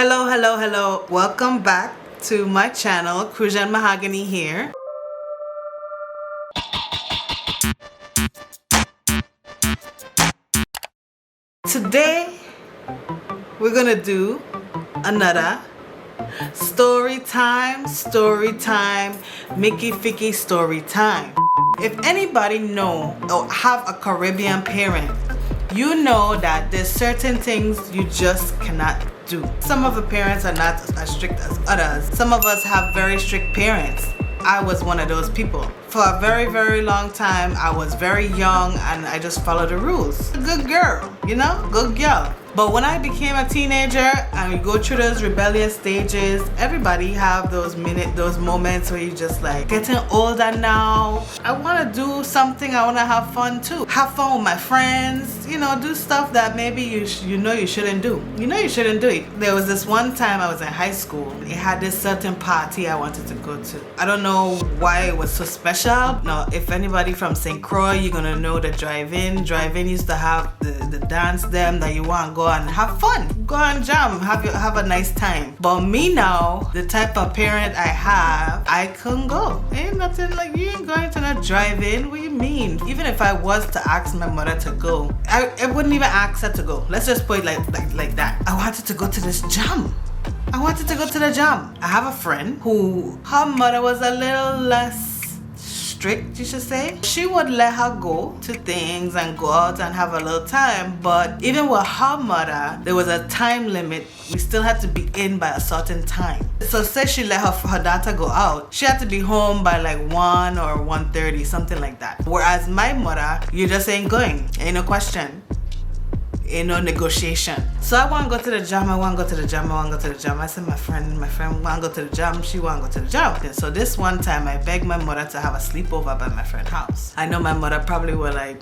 Hello. Welcome back to my channel. Crucian Mahogany here. Today, we're gonna do another story time, Mickey Ficky story time. If anybody know or have a Caribbean parent, you know that there's certain things you just cannot do. Some of the parents are not as strict as others. Some of us have very strict parents. I was one of those people. For a very long time, I was very young and I just followed the rules. A good girl, you know, good girl. But when I became a teenager and we go through those rebellious stages, everybody have those moments where you just like, getting older now, I want to do something, I want to have fun too. Have fun with my friends, you know, do stuff that maybe you know you shouldn't do. You know you shouldn't do it. There was this one time I was in high school. It had this certain party I wanted to go to. I don't know why it was so special. Now, if anybody from St. Croix, you're gonna know the drive-in. Drive-in used to have the dance them that you want to go and have fun, go and jam, have a nice time. But me now, the type of parent I have, I couldn't go. Ain't nothing like, you ain't going to no drive-in. What do you mean? Even if I was to ask my mother to go, I wouldn't even ask her to go. Let's just put it like that. I wanted to go to this jam. I wanted to go to the jam. I have a friend who, her mother was a little less strict, you should say. She would let her go to things and go out and have a little time, but even with her mother, there was a time limit. We still had to be in by a certain time. So say she let her daughter go out, she had to be home by like 1 or 1:30, something like that. Whereas my mother, you just ain't going, ain't no question. Ain't no negotiation. So I want to go to the jam, I said my friend want to go to the jam, she want to go to the jam. And so this one time I begged my mother to have a sleepover by my friend's house. I know my mother probably were like,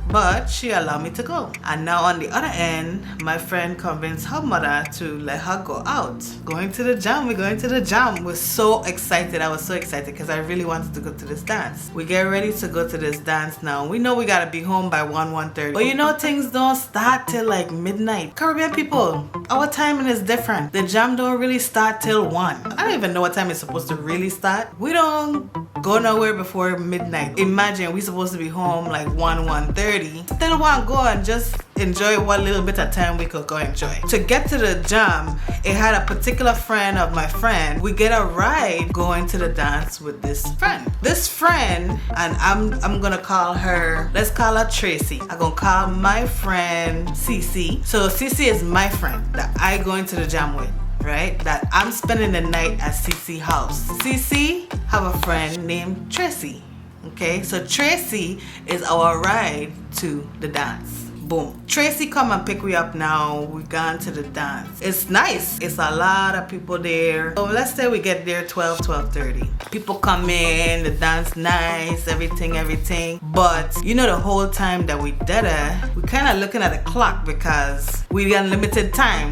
but she allowed me to go. And now on the other end, my friend convinced her mother to let her go out. Going to the jam, we're going to the jam. We're so excited. I was so excited because I really wanted to go to this dance. We get ready to go to this dance now. We know we gotta be home by 1:30. But you know things don't start till like midnight. Caribbean people, our timing is different. The jam don't really start till 1. I don't even know what time it's supposed to really start. We don't go nowhere before midnight. Imagine we supposed to be home like 1:30. Still want to go and just enjoy what little bit of time we could go enjoy. To get to the jam, it had a particular friend of my friend. We get a ride going to the dance with this friend. This friend, and I'm gonna call her, let's call her Tracy. I'm gonna call my friend CC. So CC is my friend that I go into the jam with, right? That I'm spending the night at CC house. CC have a friend named Tracy. Okay, so Tracy is our ride to the dance. Boom. Tracy come and pick me up now. We gone to the dance. It's nice. It's a lot of people there. So let's say we get there 12:30. People come in, the dance nice, everything. But you know the whole time that we did it, we kind of looking at the clock because we got limited time.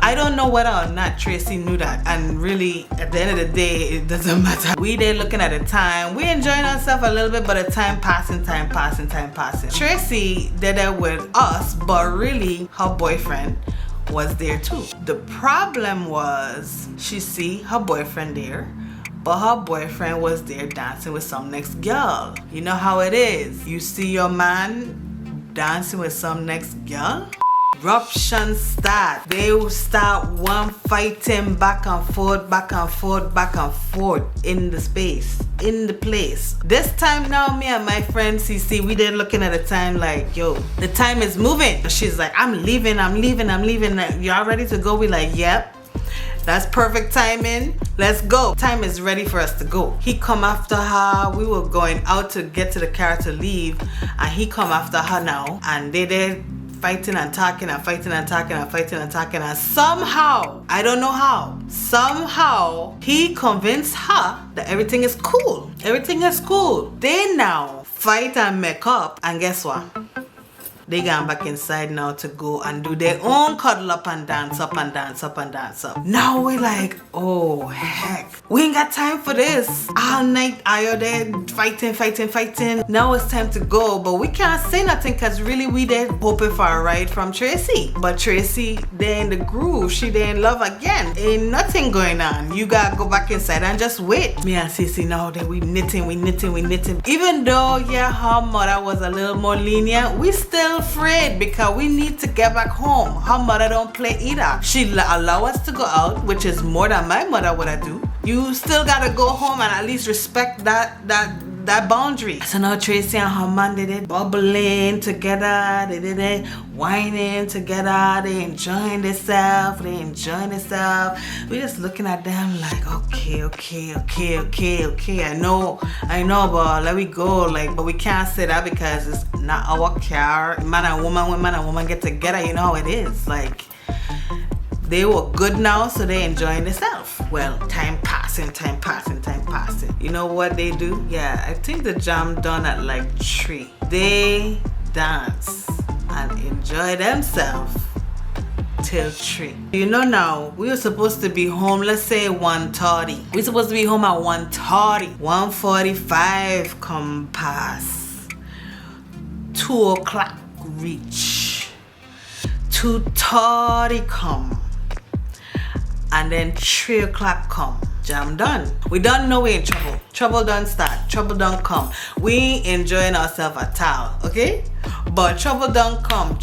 I don't know whether or not Tracy knew that. And really, at the end of the day, it doesn't matter. We there looking at the time. We enjoying ourselves a little bit, but the time passing. Tracy did it with us, but really her boyfriend was there too. The problem was she see her boyfriend there, but her boyfriend was there dancing with some next girl. You know how it is. You see your man dancing with some next girl, eruption start. They will start one fighting back and forth in the space, in the place. This time now, me and my friend CC, we there looking at the time like, yo, the time is moving. She's like, I'm leaving. Y'all ready to go? We like, yep. That's perfect timing. Let's go. Time is ready for us to go. He come after her. We were going out to get to the car to leave, and he come after her now, and they did fighting and talking and somehow, I don't know how, somehow he convinced her that everything is cool. They now fight and make up, and guess what? They gone back inside now to go and do their own cuddle up and dance up and dance up and dance up. Now we're like, oh heck, we ain't got time for this. All night I there fighting. Now it's time to go, but we can't say nothing because really we there hoping for a ride from Tracy. But Tracy, they in the groove. She they in love again. Ain't nothing going on. You gotta go back inside and just wait. Me and Cece now that we knitting. Even though yeah, her mother was a little more lenient, we still afraid because we need to get back home. Her mother don't play either. She allow us to go out, which is more than my mother would have do. You still gotta go home and at least respect that boundary. So now Tracy and her man did it bubbling together, they did it whining together, they enjoying themselves. We just looking at them like okay. I know, but let we go. Like, but we can't say that because it's not our car. Man and woman get together, you know how it is. Like, they were good now, so they enjoying themselves. Well, time passing. You know what they do? Yeah, I think the jam done at like 3. They dance and enjoy themselves till 3. You know now, we were supposed to be home, let's say 1:30. We're supposed to be home at 1:30. 1:45 come pass. 2 o'clock reach. 2:30 come. And then 3 o'clock come. Jam done. We don't know we're in trouble. Trouble don't start. Trouble don't come. We ain't enjoying ourselves at all, okay? But trouble don't come.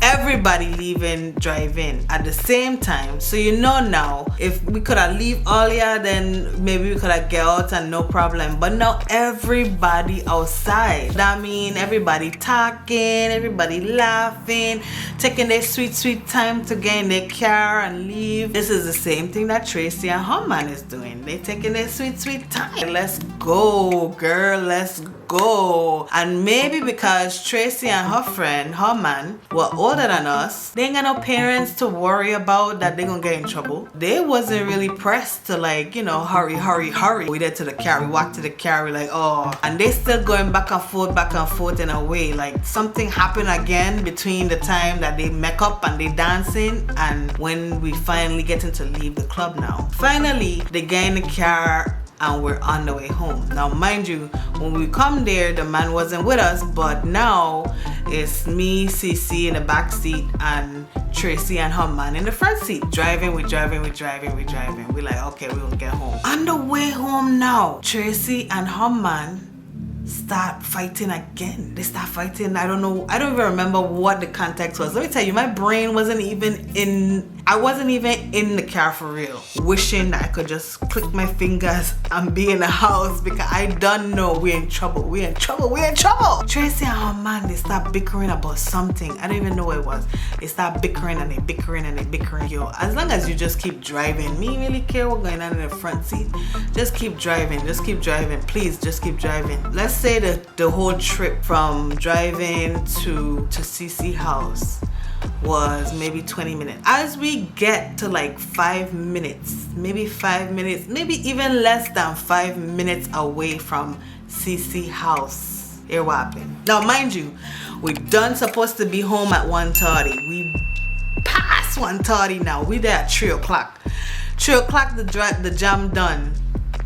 Everybody leaving, driving at the same time. So you know now, if we could have leave earlier, then maybe we could have get out and no problem. But now everybody outside. That mean everybody talking, everybody laughing, taking their sweet time to get in their car and leave. This is the same thing that Tracy and her man is doing. They taking their sweet time. Let's go, girl, let's go. And maybe because Tracy and her friend, her man, were older than us, they ain't got no parents to worry about that they gonna get in trouble. They wasn't really pressed to like, you know, hurry. We there to the car, we walk to the car, we like, oh. And they still going back and forth in a way. Like something happened again between the time that they make up and they dancing and when we finally getting to leave the club now. Finally, they get in the car and we're on the way home. Now mind you, when we come there, the man wasn't with us, but now it's me, Cece in the back seat and Tracy and her man in the front seat. We driving. We're like, okay, we will get home. On the way home now, Tracy and her man start fighting again. They start fighting. I don't even remember what the context was. Let me tell you, my brain wasn't even in, I wasn't even in the car for real. Wishing that I could just click my fingers and be in the house because I don't know we're in trouble. Tracy and her man, they start bickering about something. I don't even know what it was. They start bickering. Yo, as long as you just keep driving, me really care what's going on in the front seat. Just keep driving. Please, just keep driving. Let's say that the whole trip from driving to CC house was maybe 20 minutes. As we get to like 5 minutes, maybe even less than 5 minutes away from CC house, here what happened. Now mind you, we done supposed to be home at 1:30. We past 1:30 now. We there at 3 o'clock. 3 o'clock the jam done.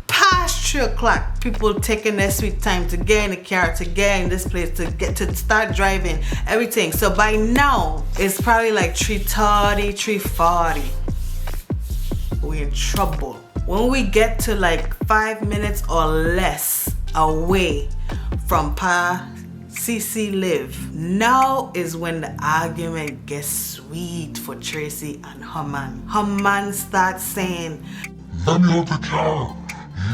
Past 3 o'clock, people taking their sweet time to get in the car, to get in this place, to start driving, everything. So by now, it's probably like 3:30, 3:40. We're in trouble. When we get to like 5 minutes or less away from Pa CC live, now is when the argument gets sweet for Tracy and her man. Her man starts saying, "Let me out the car.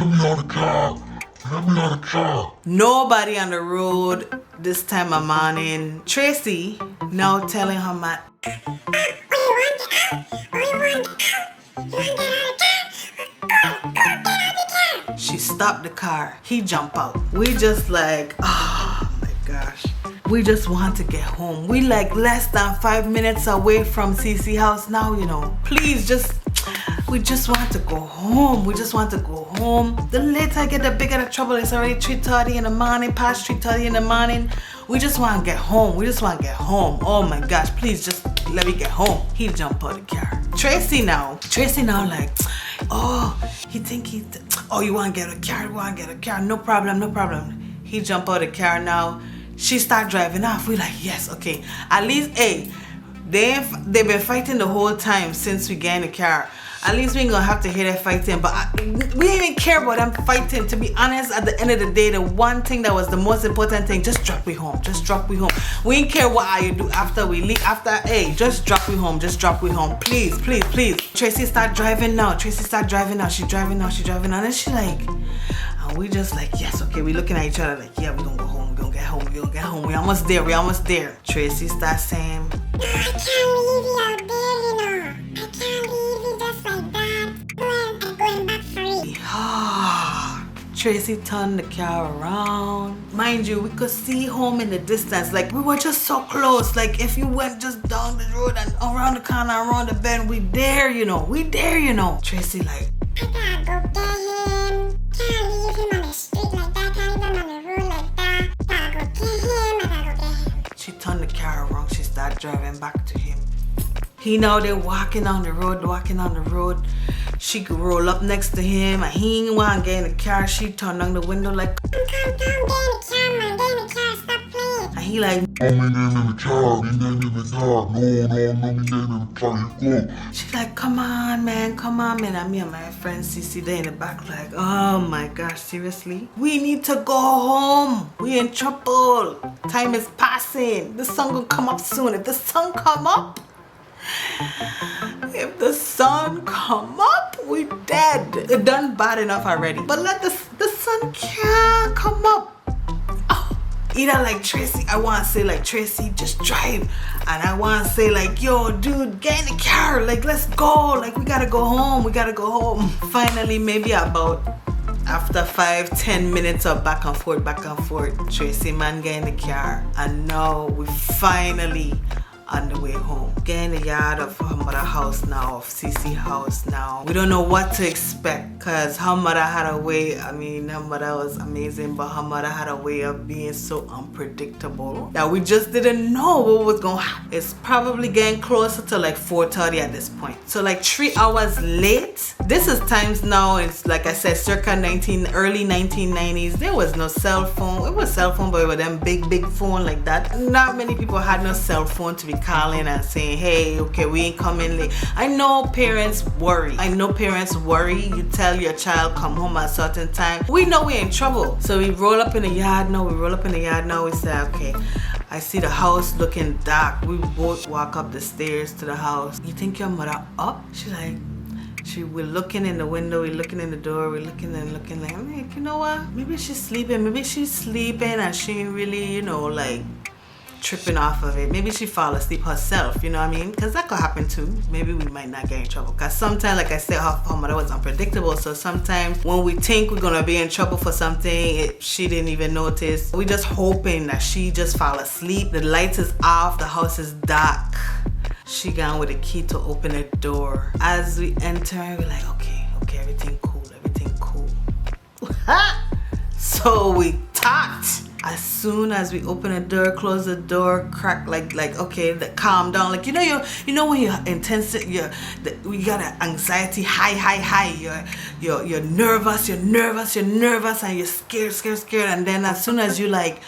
Let me out the car. Nobody on the road this time of morning. Tracy now telling her man, she stopped the car. He jump out. We just like, oh my gosh. We just want to get home. We like less than 5 minutes away from CC house now, you know. Please we just want to go home. The later I get, the bigger the trouble. It's already 3:30 in the morning, past 3:30 in the morning. We just want to get home. We just want to get home. Oh my gosh, please just let me get home. He jump out of the car. Tracy now like, oh, oh, you want to get a car? You want to get a car? No problem, no problem. He jump out of the car now. She start driving off. We like, yes, okay. At least, hey, they've been fighting the whole time since we get in the car. At least we ain't gonna have to hear that fighting, but we didn't even care about them fighting. To be honest, at the end of the day, the one thing that was the most important thing, just drop me home. Just drop me home. We didn't care what you do after we leave. Hey, just drop me home. Just drop me home. Please, please, please. Tracy start driving now. She driving now. And then she like, and we just like, yes, okay. We looking at each other like, yeah, we gonna go home. We gonna get home. We gonna get home. We almost there. Tracy starts saying, I can't leave you out there, you know. I can't leave you just like that. I'm going back for it. Tracy turned the car around. Mind you, we could see home in the distance. Like, we were just so close. Like, if you went just down the road and around the corner, around the bend, we there, you know. Tracy like, I gotta go get him. Can't leave him on the street like that. Can't leave him on the road like that. Gotta go get him. She turned the car around. She started driving back to him. He now they're walking on the road. She could roll up next to him and he didn't want to get in the car. She turned on the window like, Come, get in the car, stop playing. And he like, She's like, come on man. And me and my friend Cece there in the back like, oh my gosh, seriously? We need to go home. We in trouble. Time is passing. The sun gonna come up soon. If the sun come up, we dead. It done bad enough already. But let the sun can't come up. Either like Tracy, I want to say like, Tracy, just drive. And I want to say like, yo, dude, get in the car. Like, let's go. Like, we got to go home. Finally, maybe about after 5-10 minutes of back and forth, Tracy man get in the car. And now we finally on the way home. Get in the yard of her mother's house now, of Cece house now. We don't know what to expect because her mother had a way, her mother was amazing, but her mother had a way of being so unpredictable that we just didn't know what was going to happen. It's probably getting closer to like 4:30 at this point. So like 3 hours late. This is times now, it's like I said, circa early 1990s. There was no cell phone. It was cell phone, but it was them big phone like that. Not many people had no cell phone to be calling and saying, hey, okay, we ain't coming late. I know parents worry. You tell your child come home at a certain time. We know we're in trouble. So we roll up in the yard now. We say, okay, I see the house looking dark. We both walk up the stairs to the house. You think your mother up? She's like, we're looking in the window, we're looking in the door, we're looking like, you know what? Maybe she's sleeping and she ain't really, like tripping off of it. Maybe she fall asleep herself, you know what I mean? Because that could happen too. Maybe we might not get in trouble. Because sometimes, like I said, her mother was unpredictable. So sometimes when we think we're going to be in trouble for something, she didn't even notice. We're just hoping that she just fall asleep. The lights is off, the house is dark. She gone with a key to open the door. As we enter, we're like, okay, everything cool. So we talked. As soon as we open the door, close the door, crack, like okay, calm down. Like, you know when you're intense, you got an anxiety high. You're nervous, and you're scared. And then as soon as you like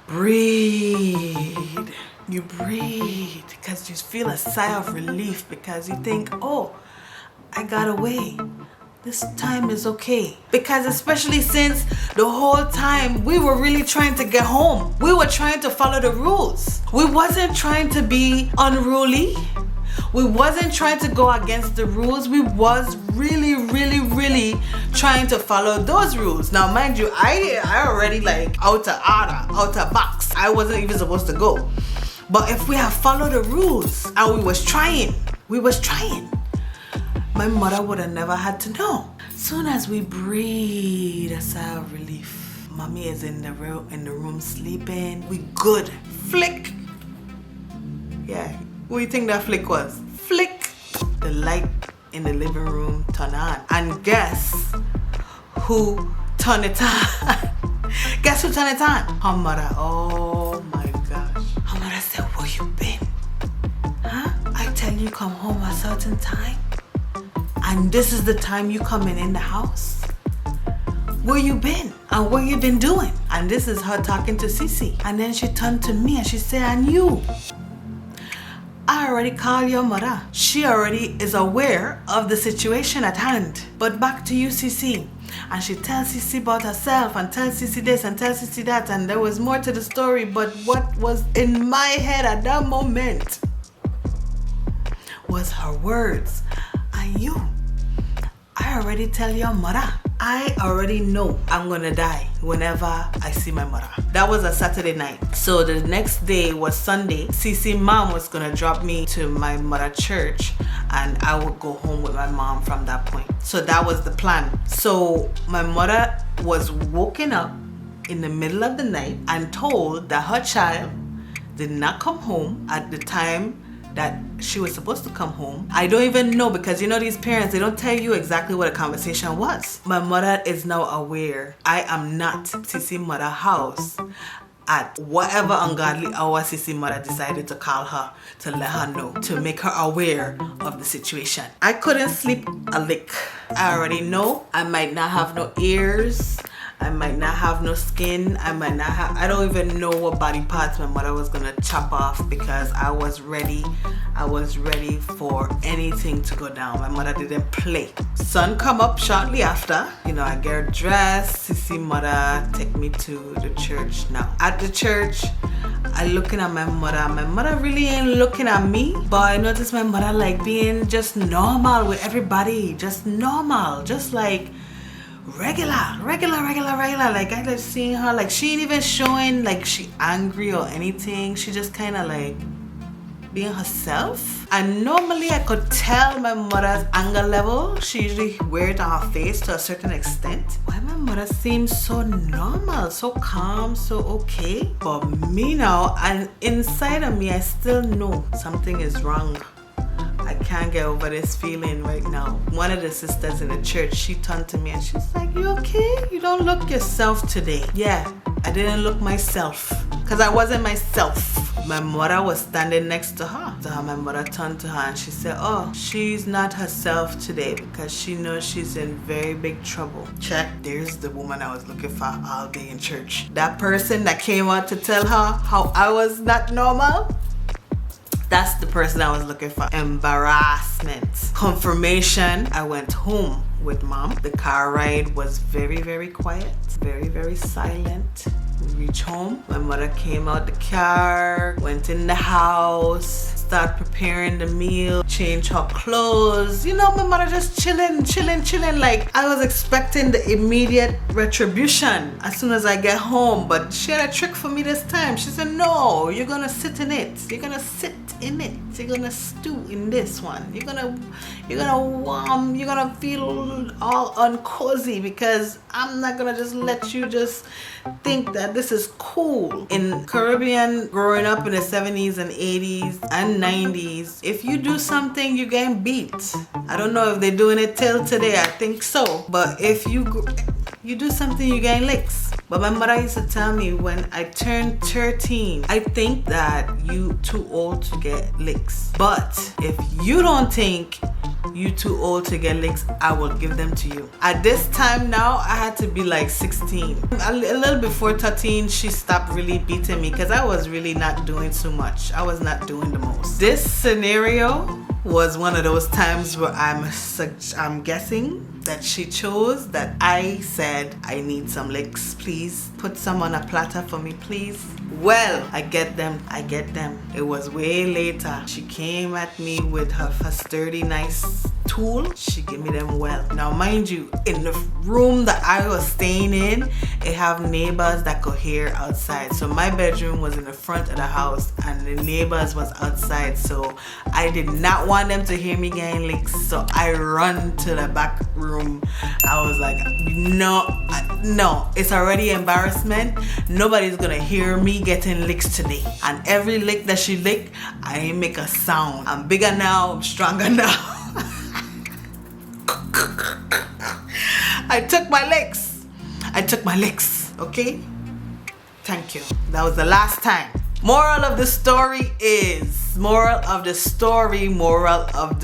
breathe, you breathe because you feel a sigh of relief because you think, oh, I got away. This time is okay. Because especially since the whole time we were really trying to get home. We were trying to follow the rules. We wasn't trying to be unruly. We wasn't trying to go against the rules. We was really trying to follow those rules. Now, mind you, I already like out of box. I wasn't even supposed to go. But if we have followed the rules and we was trying, my mother would have never had to know. Soon as we breathe a sigh of relief, mommy is in the room sleeping. We good. Flick. Yeah. What do you think that flick was? Flick. The light in the living room turned on. And guess who turned it on? Guess Next Lieutenant time. Her mother, oh my gosh. Her mother said, where you been? Huh? I tell you come home a certain time, and this is the time you coming in the house? Where you been? And what you been doing? And this is her talking to Cece. And then she turned to me and she said, and you? I already called your mother. She already is aware of the situation at hand. But back to you, Cece. And she tells Cece about herself and tells Cece this and tells Cece that. And there was more to the story. But what was in my head at that moment was her words. And you? I already tell your mother. I already know I'm gonna die whenever I see my mother. That was a Saturday night. So the next day was Sunday. Cece mom was gonna drop me to my mother church and I would go home with my mom from that point. So that was the plan. So my mother was woken up in the middle of the night and told that her child did not come home at the time that she was supposed to come home. I don't even know, because you know these parents, they don't tell you exactly what the conversation was. My mother is now aware I am not Cece mother house at whatever ungodly hour Cece mother decided to call her to let her know, to make her aware of the situation. I couldn't sleep a lick. I already know I might not have no ears, I might not have no skin, I don't even know what body parts my mother was gonna chop off, because I was ready for anything to go down. My mother didn't play. Sun come up shortly after, you know, I get dressed, Cece mother take me to the church. Now at the church, I looking at my mother really ain't looking at me, but I noticed my mother like being just normal with everybody, just normal, just like regular. Like I just seeing her, like she ain't even showing like she angry or anything. She just kind of like being herself. And normally I could tell my mother's anger level. She usually wears it on her face to a certain extent. Why my mother seems so normal, so calm, so okay? But me now, and inside of me, I still know something is wrong. I can't get over this feeling right now. One of the sisters in the church, she turned to me and she's like, you okay? You don't look yourself today. Yeah, I didn't look myself, because I wasn't myself. My mother was standing next to her. So my mother turned to her and she said, oh, she's not herself today because she knows she's in very big trouble. Check, there's the woman I was looking for all day in church. That person that came out to tell her how I was not normal, that's the person I was looking for. Embarrassment. Confirmation. I went home with mom. The car ride was very quiet, very silent. We reached home. My mother came out the car, went in the house, started preparing the meal, changed her clothes. You know, my mother just chilling. Like I was expecting the immediate retribution as soon as I get home, but she had a trick for me this time. She said, no, you're gonna sit in it. You're gonna sit in it. You're gonna stew in this one. You're gonna warm. You're gonna feel all uncozy, because I'm not gonna just let you just think that this is cool. In Caribbean, growing up in the 70s and 80s and 90s, if you do something, you get beat. I don't know if they're doing it till today. I think so. But if you do something, you get licks. But my mother used to tell me when I turned 13, I think that you too old to get licks. But if you don't think you too old to get licks, I will give them to you. At this time now, I had to be like 16. A little before 13, she stopped really beating me because I was really not doing too much. I was not doing the most. This scenario was one of those times where I'm guessing that she chose that I said, I need some licks, please put some on a platter for me, please. Well, I get them. It was way later. She came at me with her sturdy, nice tool. She gave me them well. Now, mind you, in the room that I was staying in, it have neighbors that could hear outside. So my bedroom was in the front of the house and the neighbors was outside. So I did not want them to hear me getting licks. So I run to the back room. I was like, no, it's already embarrassment. Nobody's gonna hear me getting licks today. And every lick that she licked, I ain't make a sound. I'm bigger now, I'm stronger now. I took my licks, okay? Thank you. That was the last time. Moral of the story is, moral of the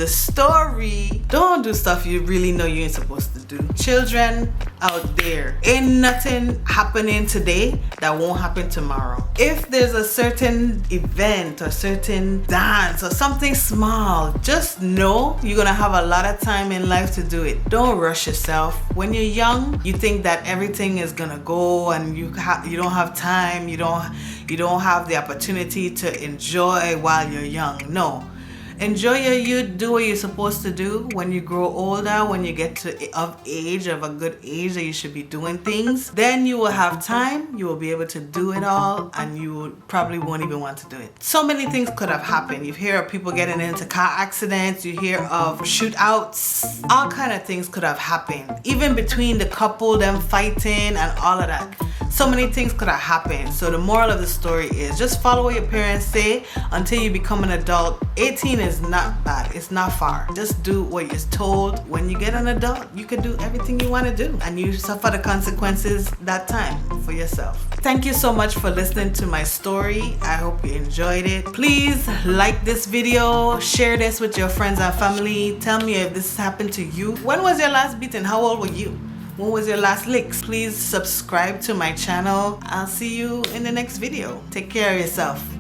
story, don't do stuff you really know you ain't supposed to do. Children out there, ain't nothing happening today that won't happen tomorrow. If there's a certain event or certain dance or something small, just know you're gonna have a lot of time in life to do it. Don't rush yourself. When you're young, you think that everything is gonna go and you don't have time, you don't have the opportunity to enjoy while you're young. No. Enjoy your youth, do what you're supposed to do. When you grow older, when you get to of a good age that you should be doing things, then you will have time, you will be able to do it all, and you probably won't even want to do it. So many things could have happened. You hear of people getting into car accidents, you hear of shootouts, all kind of things could have happened. Even between the couple, them fighting and all of that. So many things could have happened. So the moral of the story is just follow what your parents say until you become an adult. 18 is not bad. It's not far. Just do what you're told. When you get an adult, you can do everything you want to do, and you suffer the consequences that time for yourself. Thank you so much for listening to my story. I hope you enjoyed it. Please like this video, share this with your friends and family. Tell me if this happened to you. When was your last beating? How old were you? When was your last licks? Please subscribe to my channel. I'll see you in the next video. Take care of yourself.